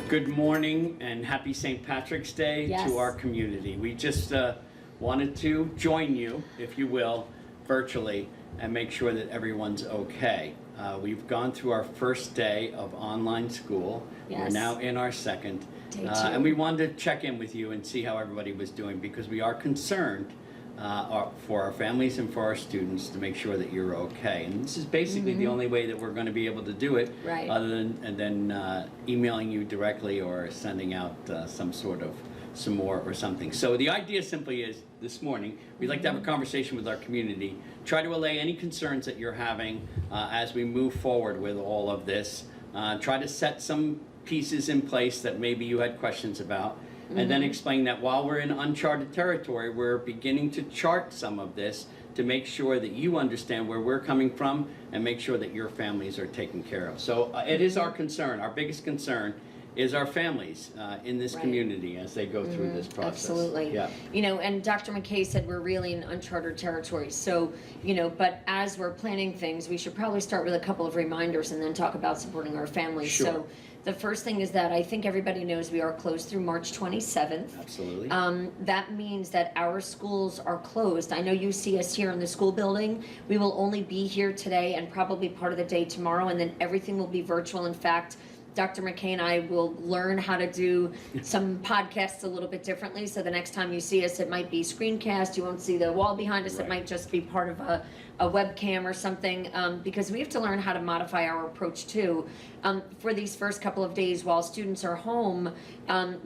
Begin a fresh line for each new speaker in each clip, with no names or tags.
Good morning and happy St. Patrick's Day
Yes.
to our community. We just wanted to join you, if you will, virtually and make sure that everyone's okay. We've gone through our first day of online school.
Yes.
We're now in our second.
Day 2.
And we wanted to check in with you and see how everybody was doing because we are concerned for our families and for our students to make sure that you're okay. And this is basically the only way that we're going to be able to do it,
Right.
other than emailing you directly or sending out some more or something. So the idea simply is this morning we'd like to have a conversation with our community, try to allay any concerns that you're having as we move forward with all of this, try to set some pieces in place that maybe you had questions about. And then explain that while we're in uncharted territory, we're beginning to chart some of this to make sure that you understand where we're coming from and make sure that your families are taken care of. So it is our concern. Our biggest concern is our families in this
Right.
community as they go through this process.
Absolutely.
Yeah.
You know, and Dr. McKay said we're really in uncharted territory. So, you know, but as we're planning things, we should probably start with a couple of reminders and then talk about supporting our families.
Sure.
So the first thing is that I think everybody knows we are closed through March 27th.
Absolutely.
That means that our schools are closed. I know you see us here in the school building. We will only be here today and probably part of the day tomorrow, and then everything will be virtual. In fact, Dr. McKay and I will learn how to do some podcasts a little bit differently. So the next time you see us, it might be screencast. You won't see the wall behind us.
Right.
It might just be part of a webcam or something, because we have to learn how to modify our approach too. For these first couple of days while students are home,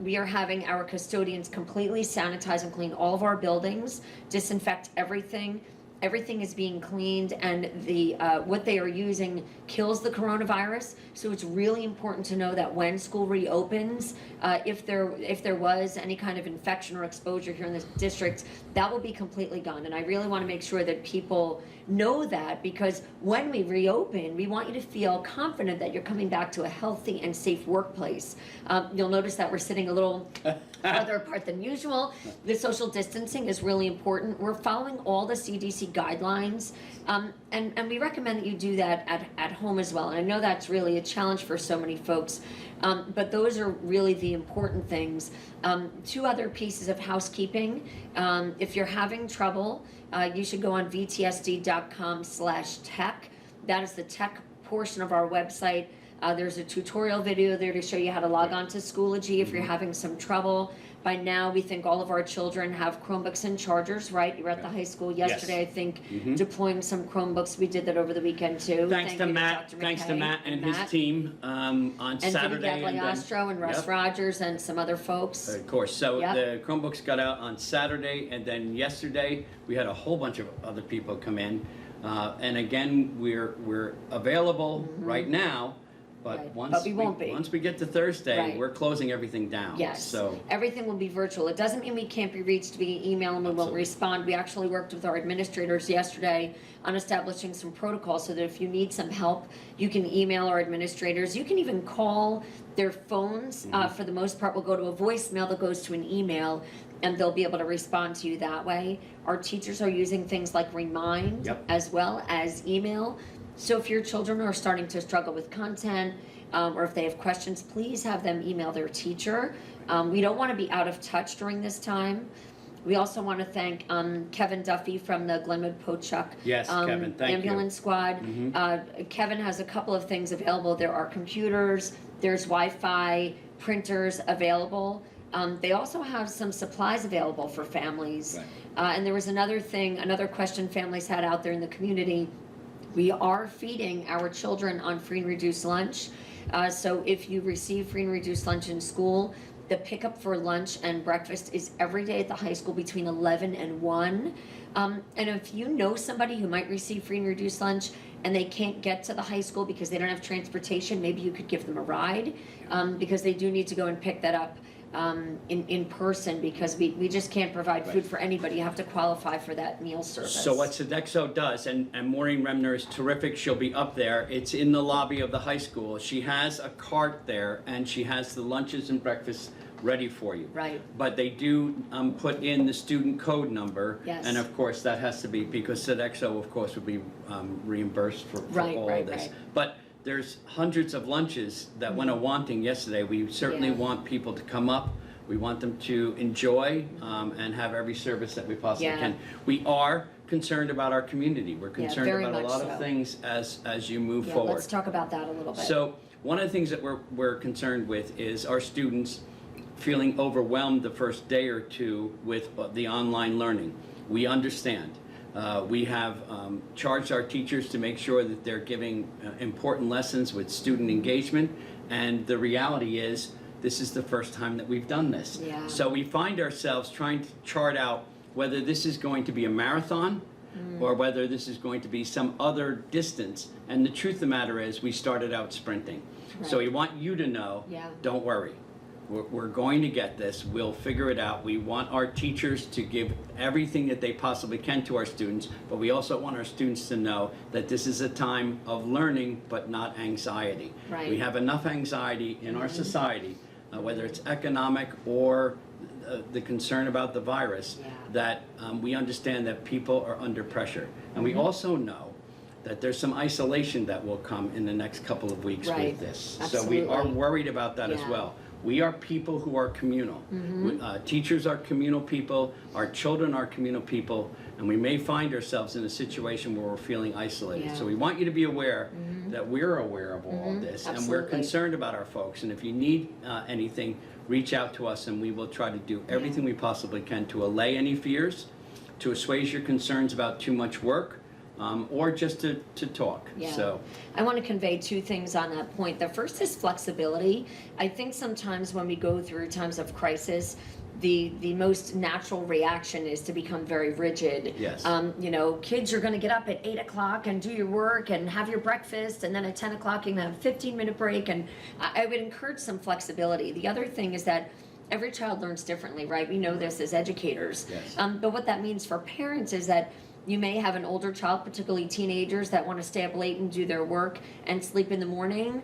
we are having our custodians completely sanitize and clean all of our buildings, disinfect everything. Everything is being cleaned, and the what they are using kills the coronavirus. So it's really important to know that when school reopens, if there was any kind of infection or exposure here in this district, that will be completely gone. And I really want to make sure that people know that, because when we reopen, we want you to feel confident that you're coming back to a healthy and safe workplace. You'll notice that we're sitting a little farther apart than usual. The social distancing is really important. We're following all the CDC guidelines, and we recommend that you do that at home as well. And I know that's really a challenge for so many folks, but those are really the important things. 2 other pieces of housekeeping. If you're having trouble, you should go on vtsd.com/tech. That is the tech portion of our website. There's a tutorial video there to show you how to log on to Schoology if you're having some trouble. By now, we think all of our children have Chromebooks and chargers, right? You were at the high school yesterday, I think, deploying some Chromebooks. We did that over the weekend too.
Thanks
Thank
to
you
Matt.
Dr.
Thanks to
McKay
Matt and his team on Saturday.
And Vinny Gagliostro and Russ
Yep.
Rogers and some other folks.
Of course. So
Yep.
the Chromebooks got out on Saturday, and then yesterday we had a whole bunch of other people come in. And again, we're available right now, but
Right.
once
But we won't be.
once we get to Thursday,
Right.
we're closing everything down.
Yes,
So
everything will be virtual. It doesn't mean we can't be reached via email and we won't
Absolutely.
respond. We actually worked with our administrators yesterday on establishing some protocols so that if you need some help, you can email our administrators. You can even call their phones. For the most part, will go to a voicemail that goes to an email, and they'll be able to respond to you that way. Our teachers are using things like Remind
Yep.
as well as email. So if your children are starting to struggle with content, or if they have questions, please have them email their teacher. We don't want to be out of touch during this time. We also want to thank Kevin Duffy from the Glenwood Pochuck
Yes, Kevin, thank you.
ambulance squad. Kevin has a couple of things available. There are computers, there's Wi-Fi, printers available. They also have some supplies available for families.
Right.
And there was another question families had out there in the community. We are feeding our children on free and reduced lunch. So if you receive free and reduced lunch in school, the pickup for lunch and breakfast is every day at the high school between 11 and 1. And if you know somebody who might receive free and reduced lunch and they can't get to the high school because they don't have transportation, maybe you could give them a ride, because they do need to go and pick that up in person, because we just can't provide food for anybody. You have to qualify for that meal service.
So what Sodexo does, and Maureen Remner is terrific, she'll be up there, it's in the lobby of the high school. She has a cart there, and she has the lunches and breakfasts ready for you.
Right.
But they do put in the student code number.
Yes.
And of course, that has to be, because Sodexo, of course, would be reimbursed for
Right,
all
right,
of this.
right.
But there's hundreds of lunches that went a-wanting yesterday. We certainly
Yeah.
want people to come up. We want them to enjoy and have every service that we possibly
Yeah.
can. We are concerned about our community. We're concerned
very
about a
much
lot
so.
of things as you move
Yeah,
forward.
let's talk about that a little bit.
So one of the things that we're concerned with is our students feeling overwhelmed the first day or two with the online learning. We understand. We have charged our teachers to make sure that they're giving important lessons with student engagement, and the reality is this is the first time that we've done this.
Yeah.
So we find ourselves trying to chart out whether this is going to be a marathon or whether this is going to be some other distance. And the truth of the matter is we started out sprinting. So
Right.
we want you to know,
Yeah.
don't worry. We're going to get this. We'll figure it out. We want our teachers to give everything that they possibly can to our students, but we also want our students to know that this is a time of learning, but not anxiety.
Right.
We have enough anxiety in our society, whether it's economic or the concern about the virus,
Yeah.
that we understand that people are under pressure. And we also know that there's some isolation that will come in the next couple of weeks
Right.
with this. So we are
Absolutely.
worried about that as
Yeah.
well. We are people who are communal. Teachers are communal people, our children are communal people, and we may find ourselves in a situation where we're feeling isolated.
Yeah.
So we want you to be aware that we're aware of all of this, and we're
Absolutely.
concerned about our folks. And if you need anything, reach out to us, and we will try to do everything we possibly can to allay any fears, to assuage your concerns about too much work, or just to talk.
Yeah.
So
I want to convey two things on that point. The first is flexibility. I think sometimes when we go through times of crisis, the most natural reaction is to become very rigid.
Yes.
You know, kids are going to get up at 8 o'clock and do your work and have your breakfast, and then at 10 o'clock you can have a 15-minute break. And I would encourage some flexibility. The other thing is that every child learns differently, right? We know this as educators.
Yes.
But what that means for parents is that you may have an older child, particularly teenagers, that want to stay up late and do their work and sleep in the morning.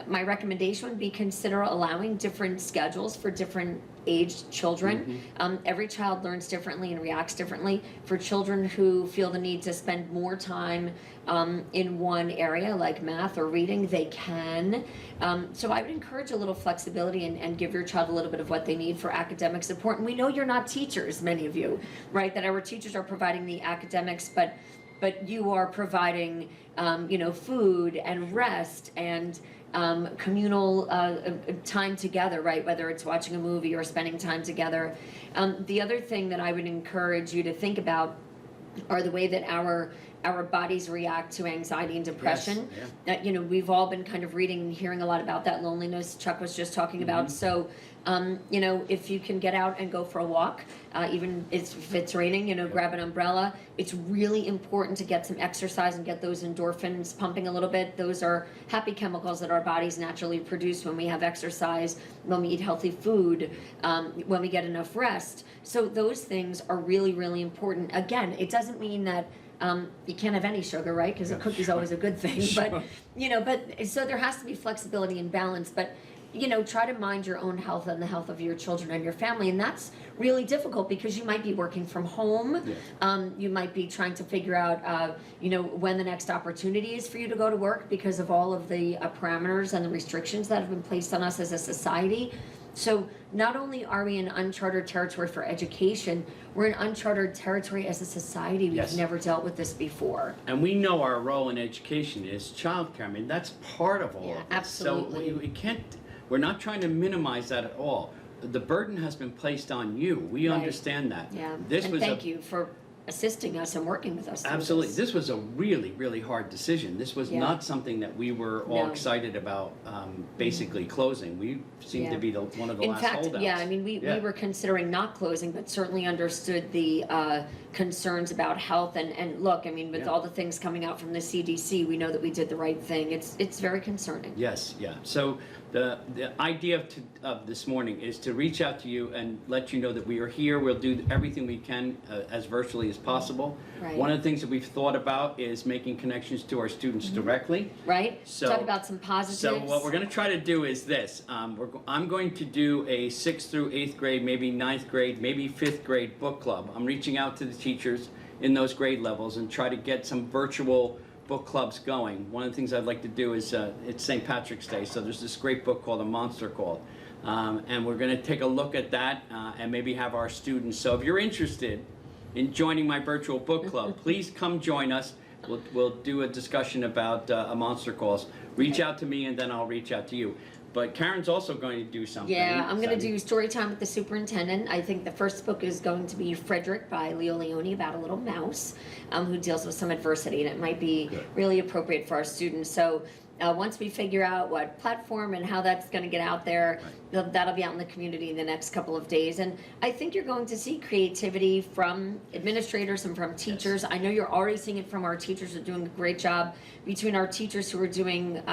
My recommendation would be consider allowing different schedules for different aged children. Every child learns differently and reacts differently. For children who feel the need to spend more time in one area, like math or reading, they can. So I would encourage a little flexibility and give your child a little bit of what they need for academic support. And we know you're not teachers, many of you, right? That our teachers are providing the academics, but you are providing, food and rest and communal time together, right? Whether it's watching a movie or spending time together. The other thing that I would encourage you to think about are the way that our bodies react to anxiety and depression.
Yes,
That we've all been kind of reading and hearing a lot about that loneliness Chuck was just talking about. So if you can get out and go for a walk, even if it's raining, grab an umbrella. It's really important to get some exercise and get those endorphins pumping a little bit. Those are happy chemicals that our bodies naturally produce when we have exercise, when we eat healthy food, when we get enough rest. So those things are really, really important. Again, it doesn't mean that you can't have any sugar, right? Because a cookie's always a good thing.
Sure.
But so there has to be flexibility and balance. But try to mind your own health and the health of your children and your family, and that's really difficult because you might be working from home.
Yes.
You might be trying to figure out, when the next opportunity is for you to go to work because of all of the parameters and the restrictions that have been placed on us as a society. So not only are we in uncharted territory for education, we're in uncharted territory as a society. We've
Yes.
never dealt with this before.
And we know our role in education is childcare. I mean, that's part of all
Yeah,
of this.
absolutely.
So we can't, we're not trying to minimize that at all. The burden has been placed on you. We
Right.
understand that.
Yeah.
This
and
was
thank you for assisting us and working with us through
Absolutely.
this.
This was a really, really hard decision. This was
Yeah.
not something that we were all
No.
excited about basically closing. We seemed
Yeah.
to be one of the
In
last
fact,
holdouts.
yeah, I mean, we were considering not closing, but certainly understood the concerns about health. And look, I mean, with
Yeah.
all the things coming out from the CDC, we know that we did the right thing. It's very concerning.
Yes, yeah. So the idea of this morning is to reach out to you and let you know that we are here. We'll do everything we can as virtually as possible.
Right.
One of the things that we've thought about is making connections to our students directly.
Right?
So-
Talk about some positives.
So what we're going to try to do is this. I'm going to do a 6th through 8th grade, maybe 9th grade, maybe 5th grade book club. I'm reaching out to the teachers in those grade levels and try to get some virtual book clubs going, one of the things I'd like to do is, it's St. Patrick's Day, so there's this great book called A Monster Called. And we're going to take a look at that and maybe have our students. So if you're interested in joining my virtual book club, please come join us. We'll do a discussion about A Monster Calls. Reach out to me and then I'll reach out to you. But Karen's also going to do something.
Yeah, I'm going to do story time with the superintendent. I think the first book is going to be Frederick by Leo Leone, about a little mouse who deals with some adversity, and it might be really appropriate for our students. So once we figure out what platform and how that's going to get out there, that'll be out in the community in the next couple of days. And I think you're going to see creativity from administrators and from teachers. I know you're already seeing it from our teachers who are doing a great job. Between our teachers who are doing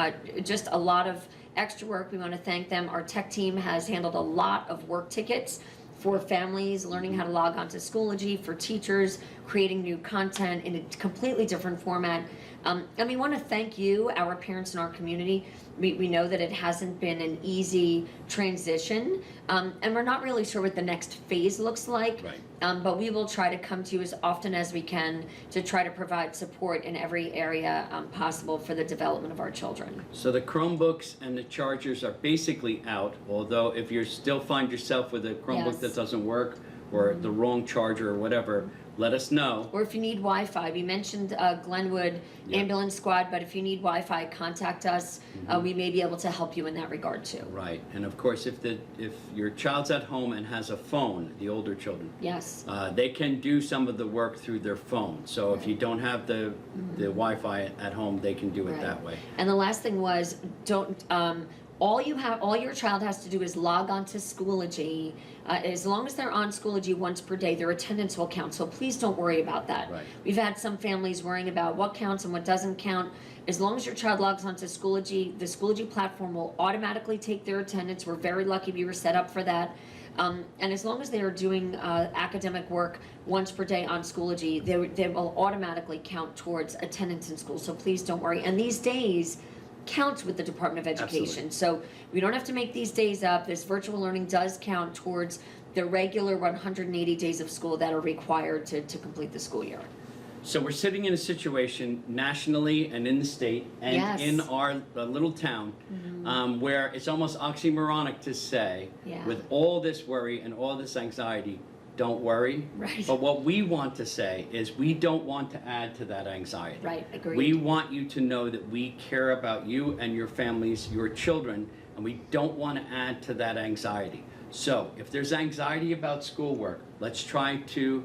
just a lot of extra work, we want to thank them. Our tech team has handled a lot of work tickets for families, learning how to log on to Schoology, for teachers, creating new content in a completely different format. And we want to thank you, our parents in our community. We know that it hasn't been an easy transition, and we're not really sure what the next phase looks like.
Right.
But we will try to come to you as often as we can to try to provide support in every area possible for the development of our children.
So the Chromebooks and the chargers are basically out, although if you still find yourself with a Chromebook
Yes.
that doesn't work or the wrong charger or whatever, let us know.
Or if you need Wi-Fi, we mentioned Glenwood Ambulance Squad, but if you need Wi-Fi, contact us. We may be able to help you in that regard too.
Right, and of course, if your child's at home and has a phone, the older children,
Yes.
they can do some of the work through their phone. So if you don't have the Wi-Fi at home, they can do it
Right.
that way.
And the last thing was, all your child has to do is log on to Schoology. As long as they're on Schoology once per day, their attendance will count. So please don't worry about that.
Right.
We've had some families worrying about what counts and what doesn't count. As long as your child logs onto Schoology, the Schoology platform will automatically take their attendance. We're very lucky we were set up for that. And as long as they are doing academic work once per day on Schoology, they will automatically count towards attendance in school. So please don't worry. And these days counts with the Department of Education.
Absolutely.
So we don't have to make these days up. This virtual learning does count towards the regular 180 days of school that are required to complete the school year.
So we're sitting in a situation nationally and in the state and
Yes.
in our little town where it's almost oxymoronic to say,
Yeah.
with all this worry and all this anxiety, don't worry.
Right.
But what we want to say is we don't want to add to that anxiety.
Right, agreed.
We want you to know that we care about you and your families, your children, and we don't want to add to that anxiety. So if there's anxiety about schoolwork, let's try to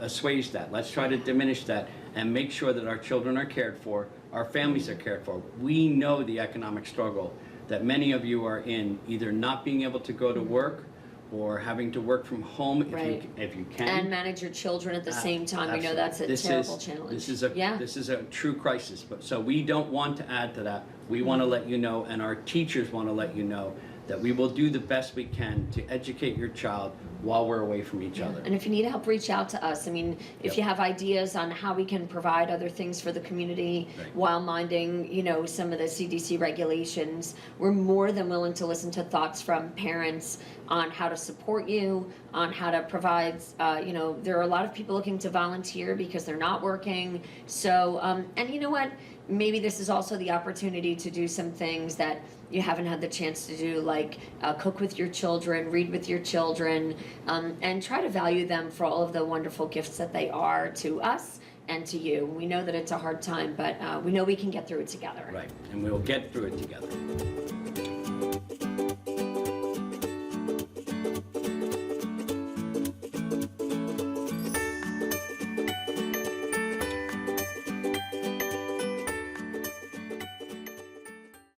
assuage that. Let's try to diminish that and make sure that our children are cared for, our families are cared for. We know the economic struggle that many of you are in, either not being able to go to work or having to work from home
Right.
if you can.
And manage your children at the same time. We know that's a terrible challenge.
This is a true crisis. But so we don't want to add to that. We want to let you know, and our teachers want to let you know, that we will do the best we can to educate your child while we're away from each other.
And if you need help, reach out to us. I mean, if you have ideas on how we can provide other things for the community
Right.
while minding, some of the CDC regulations, we're more than willing to listen to thoughts from parents on how to support you, on how to provide, there are a lot of people looking to volunteer because they're not working. So, and you know what? Maybe this is also the opportunity to do some things that you haven't had the chance to do, like cook with your children, read with your children, and try to value them for all of the wonderful gifts that they are to us and to you. We know that it's a hard time, but we know we can get through it together.
Right, and we'll get through it together.